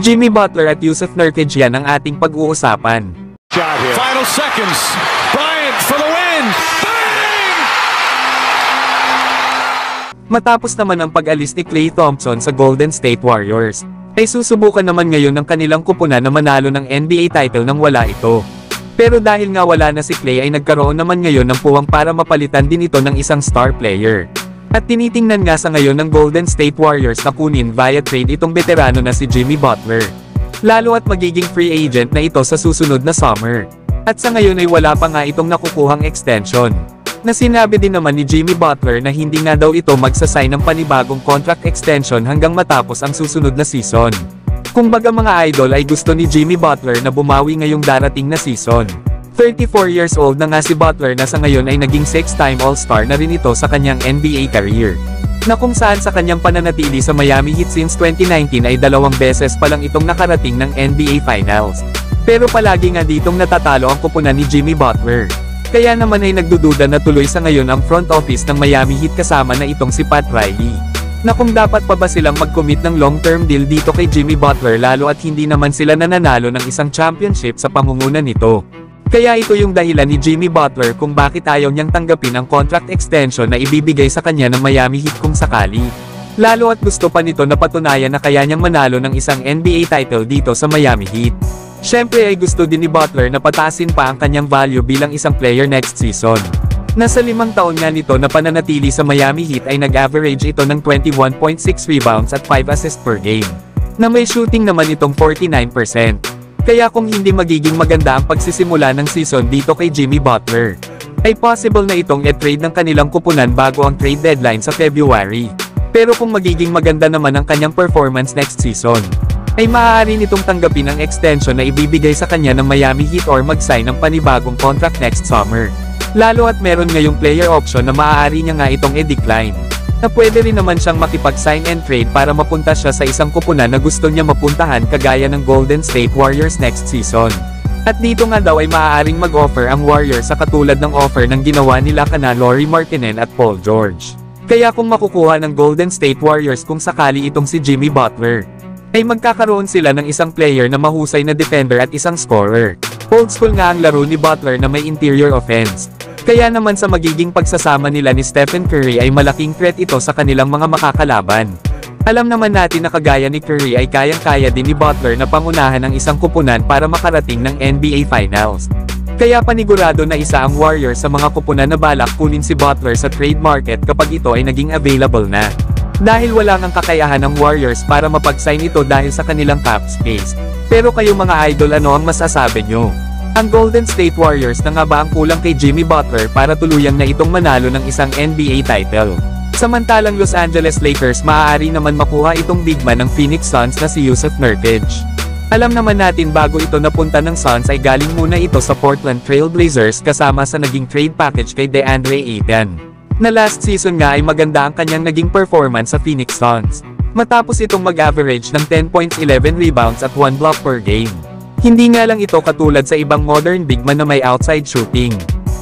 Jimmy Butler at Jusuf Nurkic, yan ang ating pag-uusapan. Final seconds. Bryant for the win. Bang! Matapos naman ang pag-alis ni Klay Thompson sa Golden State Warriors, ay susubukan naman ngayon ng kanilang kupunan na manalo ng NBA title nang wala ito. Pero dahil nga wala na si Klay ay nagkaroon naman ngayon ng puwang para mapalitan din ito ng isang star player. At tinitingnan nga sa ngayon ng Golden State Warriors na kunin via trade itong veterano na si Jimmy Butler. Lalo at magiging free agent na ito sa susunod na summer. At sa ngayon ay wala pa nga itong nakukuhang extension. Na sinabi din naman ni Jimmy Butler na hindi nga daw ito magsasign ng panibagong contract extension hanggang matapos ang susunod na season. Kumbaga mga idol ay gusto ni Jimmy Butler na bumawi ngayong darating na season. 34 years old na nga si Butler na sa ngayon ay naging 6-time All-Star na rin ito sa kanyang NBA career. Na kung saan sa kanyang pananatili sa Miami Heat since 2019 ay 2 beses pa lang itong nakarating ng NBA Finals. Pero palagi nga ditong natatalo ang kupunan ni Jimmy Butler. Kaya naman ay nagdududa na tuloy sa ngayon ang front office ng Miami Heat kasama na itong si Pat Riley. Na kung dapat pa ba silang mag-commit ng long-term deal dito kay Jimmy Butler lalo at hindi naman sila nananalo ng isang championship sa pangunguna nito. Kaya ito yung dahilan ni Jimmy Butler kung bakit ayaw niyang tanggapin ang contract extension na ibibigay sa kanya ng Miami Heat kung sakali. Lalo at gusto pa nito na patunayan na kaya niyang manalo ng isang NBA title dito sa Miami Heat. Syempre ay gusto din ni Butler na pataasin pa ang kanyang value bilang isang player next season. Nasa 5 taon nga nito na pananatili sa Miami Heat ay nag-average ito ng 21.6 rebounds at 5 assists per game. Na may shooting naman itong 49%. Kaya kung hindi magiging maganda ang pagsisimula ng season dito kay Jimmy Butler, ay possible na itong i-trade ng kanilang kupunan bago ang trade deadline sa February. Pero kung magiging maganda naman ang kanyang performance next season, ay maaari nitong tanggapin ang extension na ibibigay sa kanya ng Miami Heat or mag-sign ng panibagong contract next summer. Lalo at meron ngayong player option na maaari niya nga itong i-decline. Na pwede rin naman siyang makipag-sign and trade para mapunta siya sa isang kupunan na gusto niya mapuntahan kagaya ng Golden State Warriors next season. At dito nga daw ay maaaring mag-offer ang Warriors sa katulad ng offer ng ginawa nila kana Lauri Markkanen at Paul George. Kaya kung makukuha ng Golden State Warriors kung sakali itong si Jimmy Butler, ay magkakaroon sila ng isang player na mahusay na defender at isang scorer. Old school nga ang laro ni Butler na may interior offense. Kaya naman sa magiging pagsasama nila ni Stephen Curry ay malaking threat ito sa kanilang mga makakalaban. Alam naman natin na kagaya ni Curry ay kayang-kaya din ni Butler na pangunahan ang isang kupunan para makarating ng NBA Finals. Kaya panigurado na isa ang Warriors sa mga kupunan na balak kunin si Butler sa trade market kapag ito ay naging available na. Dahil wala ngang kakayahan ng Warriors para mapag-sign ito dahil sa kanilang cap space. Pero kayo mga idol, ano ang masasabi nyo? Ang Golden State Warriors na nga ba ang kulang kay Jimmy Butler para tuluyang na itong manalo ng isang NBA title? Samantalang Los Angeles Lakers maaari naman makuha itong big man ng Phoenix Suns na si Jusuf Nurkic. Alam naman natin bago ito napunta ng Suns ay galing muna ito sa Portland Trail Blazers kasama sa naging trade package kay DeAndre Ayton. Na last season nga ay maganda ang kanyang naging performance sa Phoenix Suns. Matapos itong mag-average ng 10 points, 11 rebounds at 1 block per game. Hindi nga lang ito katulad sa ibang modern big man na may outside shooting.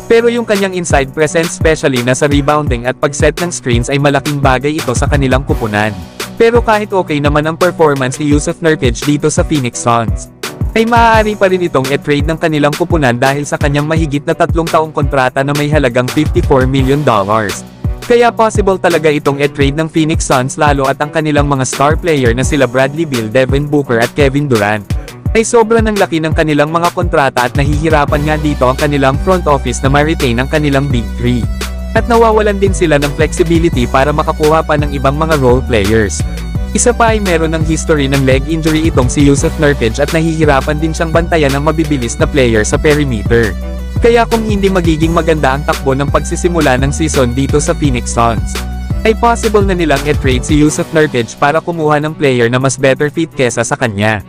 Pero yung kanyang inside presence especially na sa rebounding at pag-set ng screens ay malaking bagay ito sa kanilang kupunan. Pero kahit okay naman ang performance ni Jusuf Nurkic dito sa Phoenix Suns, ay maaari pa rin itong i-trade ng kanilang kupunan dahil sa kanyang mahigit na 3 taong kontrata na may halagang $54 million. Kaya possible talaga itong i-trade ng Phoenix Suns lalo at ang kanilang mga star player na sila Bradley Beal, Devin Booker at Kevin Durant ay sobra ng laki ng kanilang mga kontrata at nahihirapan nga dito ang kanilang front office na ma-retain ang kanilang Big 3. At nawawalan din sila ng flexibility para makakuha pa ng ibang mga role players. Isa pa ay meron ng history ng leg injury itong si Jusuf Nurkic at nahihirapan din siyang bantayan ng mabibilis na player sa perimeter. Kaya kung hindi magiging maganda ang takbo ng pagsisimula ng season dito sa Phoenix Suns, ay possible na nilang i-trade si Jusuf Nurkic para kumuha ng player na mas better fit kesa sa kanya.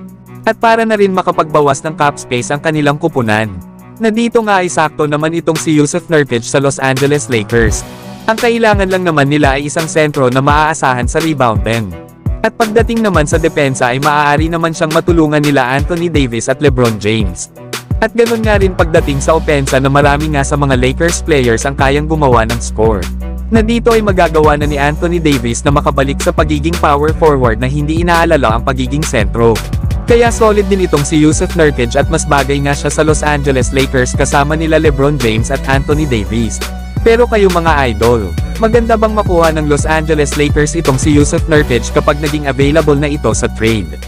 At para na rin makapagbawas ng cap space ang kanilang kupunan. Na dito nga ay sakto naman itong si Jusuf Nurkic sa Los Angeles Lakers. Ang kailangan lang naman nila ay isang sentro na maaasahan sa rebounding. At pagdating naman sa depensa ay maaari naman siyang matulungan nila Anthony Davis at LeBron James. At ganun nga rin pagdating sa opensa na marami nga sa mga Lakers players ang kayang gumawa ng score. Na dito ay magagawa na ni Anthony Davis na makabalik sa pagiging power forward na hindi inaalala ang pagiging sentro. Kaya solid din itong si Yusuf Nurkic at mas bagay nga siya sa Los Angeles Lakers kasama nila LeBron James at Anthony Davis. Pero kayo mga idol, maganda bang makuha ng Los Angeles Lakers itong si Yusuf Nurkic kapag naging available na ito sa trade?